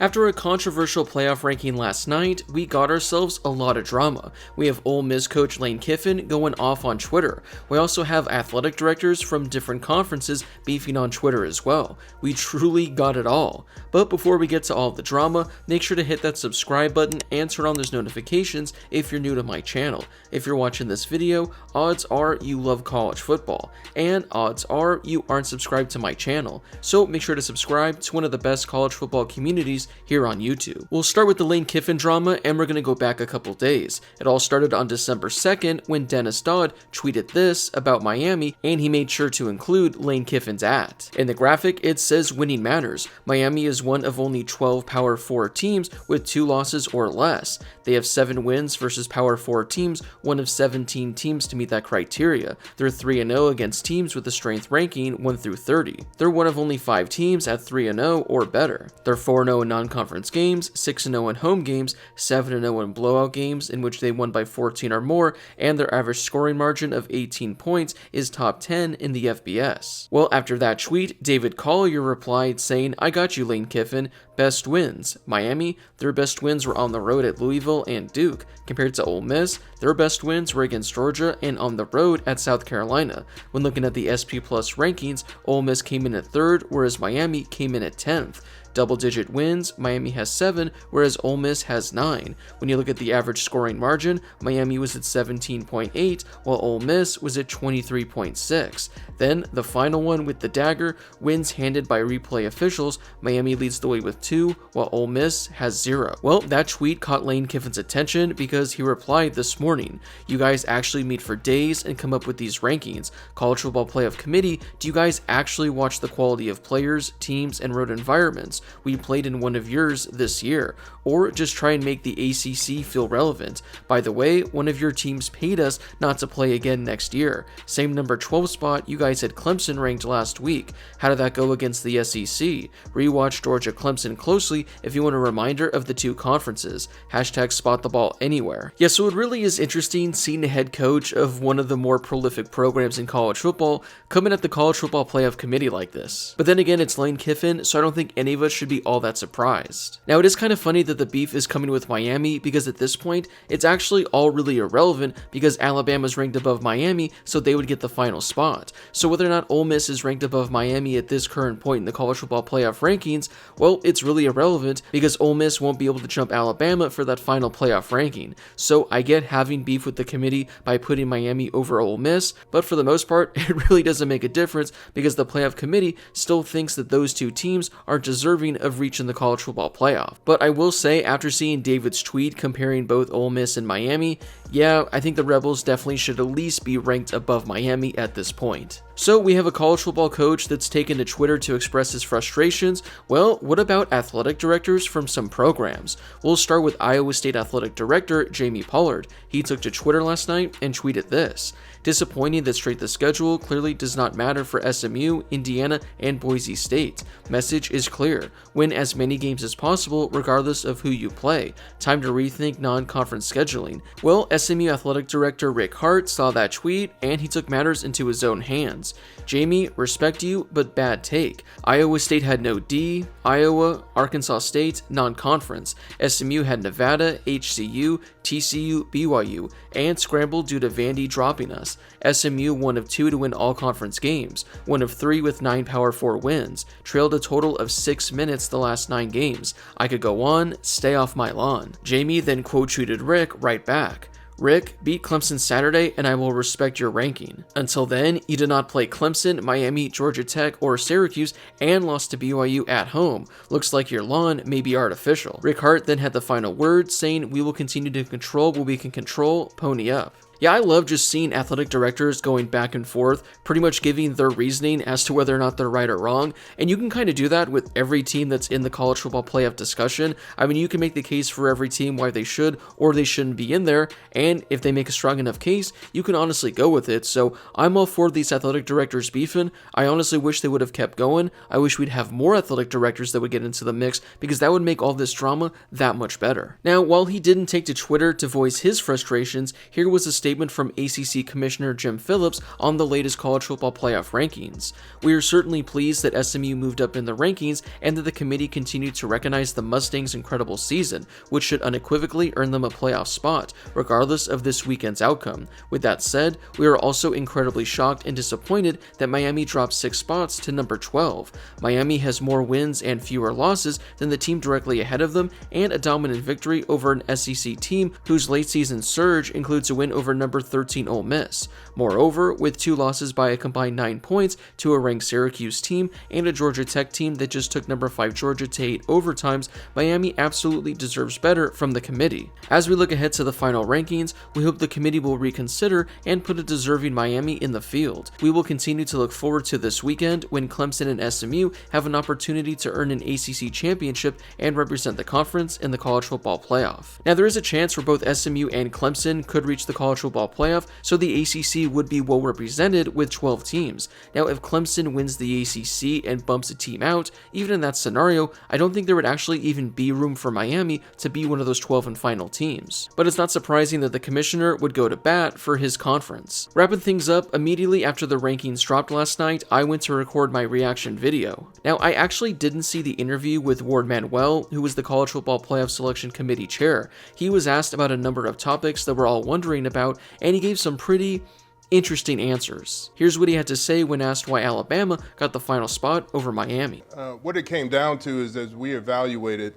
After a controversial playoff ranking last night, we got ourselves a lot of drama. We have Ole Miss coach Lane Kiffin going off on Twitter. We also have athletic directors from different conferences beefing on Twitter as well. We truly got it all. But before we get to all the drama, make sure to hit that subscribe button and turn on those notifications if you're new to my channel. If you're watching this video, odds are you love college football, and odds are you aren't subscribed to my channel. So make sure to subscribe to one of the best college football communities here on YouTube. We'll start with the Lane Kiffin drama, and we're going to go back a couple days. It all started on December 2nd when Dennis Dodd tweeted this about Miami, and he made sure to include Lane Kiffin's @ In the graphic, it says winning matters. Miami is one of only 12 Power 4 teams with 2 losses or less. They have 7 wins versus Power 4 teams, one of 17 teams to meet that criteria. They're 3-0 against teams with a strength ranking 1 through 30. They're one of only 5 teams at 3-0 or better. They're 4-0 in non-conference games, 6-0 in home games, 7-0 in blowout games in which they won by 14 or more, and their average scoring margin of 18 points is top 10 in the FBS. Well, after that tweet, David Collier replied saying, "I got you, Lane Kiffin. Best wins. Miami, their best wins were on the road at Louisville and Duke. Compared to Ole Miss, their best wins were against Georgia and on the road at South Carolina. When looking at the SP Plus rankings, Ole Miss came in at 3rd, whereas Miami came in at 10th. Double-digit wins, Miami has 7, whereas Ole Miss has 9. When you look at the average scoring margin, Miami was at 17.8, while Ole Miss was at 23.6. Then, the final one with the dagger, wins handed by replay officials, Miami leads the way with 2, while Ole Miss has 0. Well, that tweet caught Lane Kiffin's attention because he replied this morning, "You guys actually meet for days and come up with these rankings. College Football Playoff Committee, do you guys actually watch the quality of players, teams, and road environments? We played in one of yours this year, or just try and make the ACC feel relevant. By the way, one of your teams paid us not to play again next year. Same number 12 spot, you guys had Clemson ranked last week. How did that go against the SEC? Rewatch Georgia Clemson closely if you want a reminder of the 2 conferences. Hashtag spot the ball anywhere." Yeah, so it really is interesting seeing a head coach of one of the more prolific programs in college football coming at the College Football Playoff Committee like this. But then again, it's Lane Kiffin, so I don't think any of us should be all that surprised. Now, it is kind of funny that the beef is coming with Miami because at this point, it's actually all really irrelevant because Alabama's ranked above Miami, so they would get the final spot. So whether or not Ole Miss is ranked above Miami at this current point in the College Football Playoff rankings, well, it's really irrelevant because Ole Miss won't be able to jump Alabama for that final playoff ranking. So I get having beef with the committee by putting Miami over Ole Miss, but for the most part, it really doesn't make a difference because the playoff committee still thinks that those 2 teams are deserving of reaching the college football playoff. But I will say, after seeing David's tweet comparing both Ole Miss and Miami, yeah, I think the Rebels definitely should at least be ranked above Miami at this point. So we have a college football coach that's taken to Twitter to express his frustrations. Well, what about athletic directors from some programs? We'll start with Iowa State athletic director Jamie Pollard. He took to Twitter last night and tweeted this: "Disappointing that straight the schedule clearly does not matter for SMU, Indiana, and Boise State. Message is clear. Win as many games as possible regardless of who you play. Time to rethink non-conference scheduling." Well, SMU athletic director Rick Hart saw that tweet and he took matters into his own hands. "Jamie, respect you, but bad take. Iowa State had no D, Iowa, Arkansas State, non-conference. SMU had Nevada, HCU, TCU, BYU, and scrambled due to Vandy dropping us. SMU one of 2 to win all conference games, one of 3 with 9 Power 4 wins, trailed a total of 6 minutes the last 9 games. I could go on, stay off my lawn." Jamie then quote tweeted Rick right back. "Rick, beat Clemson Saturday and I will respect your ranking. Until then, you did not play Clemson, Miami, Georgia Tech, or Syracuse and lost to BYU at home. Looks like your lawn may be artificial." Rick Hart then had the final word saying, "We will continue to control what we can control, pony up." Yeah, I love just seeing athletic directors going back and forth, pretty much giving their reasoning as to whether or not they're right or wrong, and you can kind of do that with every team that's in the college football playoff discussion. I mean, you can make the case for every team why they should or they shouldn't be in there, and if they make a strong enough case, you can honestly go with it. So I'm all for these athletic directors beefing. I honestly wish they would have kept going. I wish we'd have more athletic directors that would get into the mix because that would make all this drama that much better. Now, while he didn't take to Twitter to voice his frustrations, here was a statement statement from ACC Commissioner Jim Phillips on the latest college football playoff rankings. "We are certainly pleased that SMU moved up in the rankings and that the committee continued to recognize the Mustangs' incredible season, which should unequivocally earn them a playoff spot, regardless of this weekend's outcome. With that said, we are also incredibly shocked and disappointed that Miami dropped 6 spots to number 12. Miami has more wins and fewer losses than the team directly ahead of them, and a dominant victory over an SEC team whose late season surge includes a win over number 13 Ole Miss. Moreover, with 2 losses by a combined 9 points to a ranked Syracuse team and a Georgia Tech team that just took number 5 Georgia to 8 overtimes, Miami absolutely deserves better from the committee. As we look ahead to the final rankings, we hope the committee will reconsider and put a deserving Miami in the field. We will continue to look forward to this weekend when Clemson and SMU have an opportunity to earn an ACC championship and represent the conference in the college football playoff." Now, there is a chance where both SMU and Clemson could reach the college football playoff, so the ACC would be well represented with 12 teams. Now, if Clemson wins the ACC and bumps a team out, even in that scenario, I don't think there would actually even be room for Miami to be one of those 12 and final teams. But it's not surprising that the commissioner would go to bat for his conference. Wrapping things up, immediately after the rankings dropped last night, I went to record my reaction video. Now, I actually didn't see the interview with Ward Manuel, who was the College Football Playoff Selection Committee chair. He was asked about a number of topics that we're all wondering about, and he gave some pretty interesting answers. Here's what he had to say when asked why Alabama got the final spot over Miami. What it came down to is, as we evaluated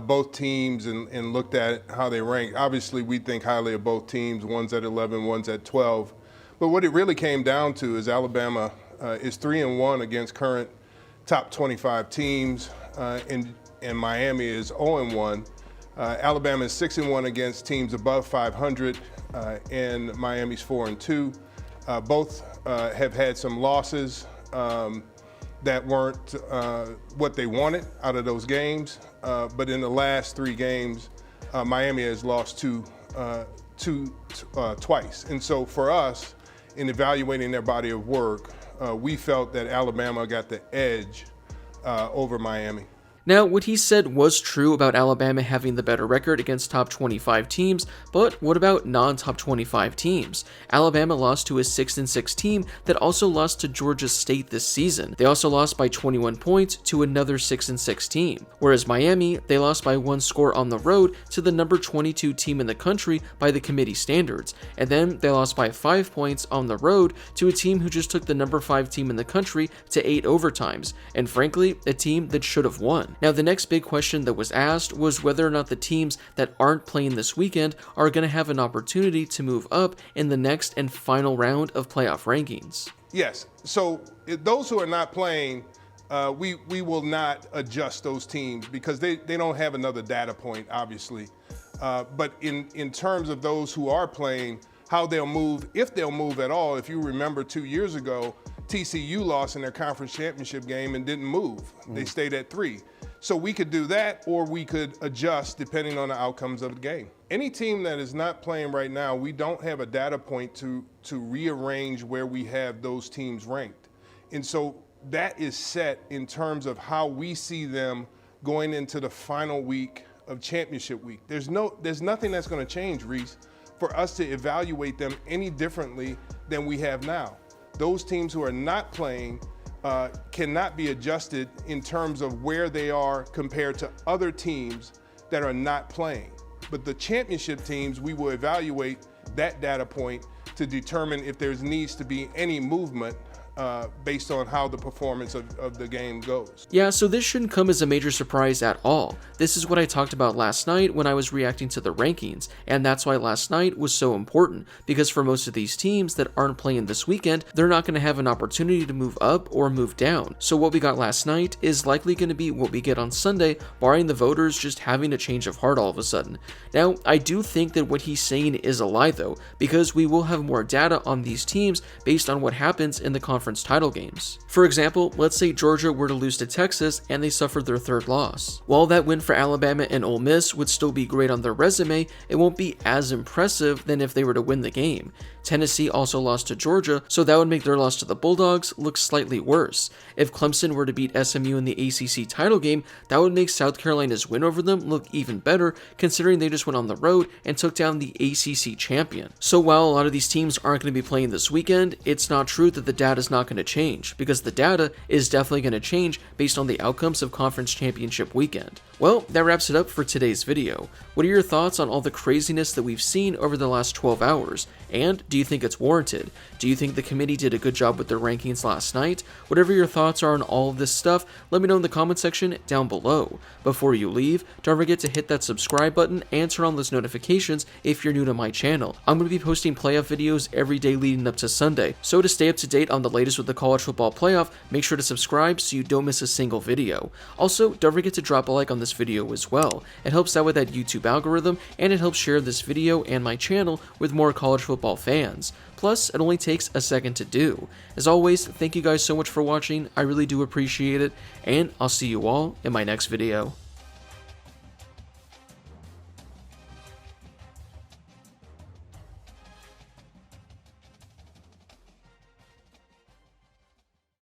both teams and looked at how they rank, obviously we think highly of both teams. One's at 11, one's at 12. But what it really came down to is Alabama is 3-1 against current top 25 teams, and Miami is 0-1. Alabama is 6-1 against teams above 500, and Miami's 4-2. Both have had some losses that weren't what they wanted out of those games. But in the last 3 games, Miami has lost twice. And so for us, in evaluating their body of work, we felt that Alabama got the edge over Miami. Now, what he said was true about Alabama having the better record against top 25 teams, but what about non-top 25 teams? Alabama lost to a 6-6 team that also lost to Georgia State this season. They also lost by 21 points to another 6-6 team. Whereas Miami, they lost by 1 score on the road to the number 22 team in the country by the committee standards, and then they lost by 5 points on the road to a team who just took the number 5 team in the country to 8 overtimes, and frankly, a team that should have won. Now, the next big question that was asked was whether or not the teams that aren't playing this weekend are going to have an opportunity to move up in the next and final round of playoff rankings. Yes. So those who are not playing, we will not adjust those teams because they don't have another data point, obviously. But in terms of those who are playing, how they'll move, if they'll move at all. If you remember 2 years ago, TCU lost in their conference championship game and didn't move. They stayed at 3. So we could do that, or we could adjust depending on the outcomes of the game. Any team that is not playing right now, we don't have a data point to rearrange where we have those teams ranked. And so that is set in terms of how we see them going into the final week of championship week. There's nothing that's going to change, Reese, for us to evaluate them any differently than we have now. Those teams who are not playing cannot be adjusted in terms of where they are compared to other teams that are not playing. But the championship teams, we will evaluate that data point to determine if there needs to be any movement based on how the performance of the game goes. Yeah, so this shouldn't come as a major surprise at all. This is what I talked about last night when I was reacting to the rankings, and that's why last night was so important, because for most of these teams that aren't playing this weekend, they're not going to have an opportunity to move up or move down. So what we got last night is likely going to be what we get on Sunday, barring the voters just having a change of heart all of a sudden. Now, I do think that what he's saying is a lie though, because we will have more data on these teams based on what happens in the conference title games. For example, let's say Georgia were to lose to Texas and they suffered their 3rd loss. While that win for Alabama and Ole Miss would still be great on their resume, it won't be as impressive than if they were to win the game. Tennessee also lost to Georgia, so that would make their loss to the Bulldogs look slightly worse. If Clemson were to beat SMU in the ACC title game, that would make South Carolina's win over them look even better, considering they just went on the road and took down the ACC champion. So while a lot of these teams aren't going to be playing this weekend, it's not true that the data is not going to change, because the data is definitely going to change based on the outcomes of conference championship weekend. Well, that wraps it up for today's video. What are your thoughts on all the craziness that we've seen over the last 12 hours? And do you think it's warranted? Do you think the committee did a good job with their rankings last night? Whatever your thoughts are on all of this stuff, let me know in the comment section down below. Before you leave, don't forget to hit that subscribe button and turn on those notifications if you're new to my channel. I'm going to be posting playoff videos every day leading up to Sunday, so to stay up to date on the latest with the college football playoff, make sure to subscribe so you don't miss a single video. Also, don't forget to drop a like on this video as well. It helps out with that YouTube algorithm, and it helps share this video and my channel with more college football fans. Plus, it only takes a second to do. As always, thank you guys so much for watching, I really do appreciate it, and I'll see you all in my next video.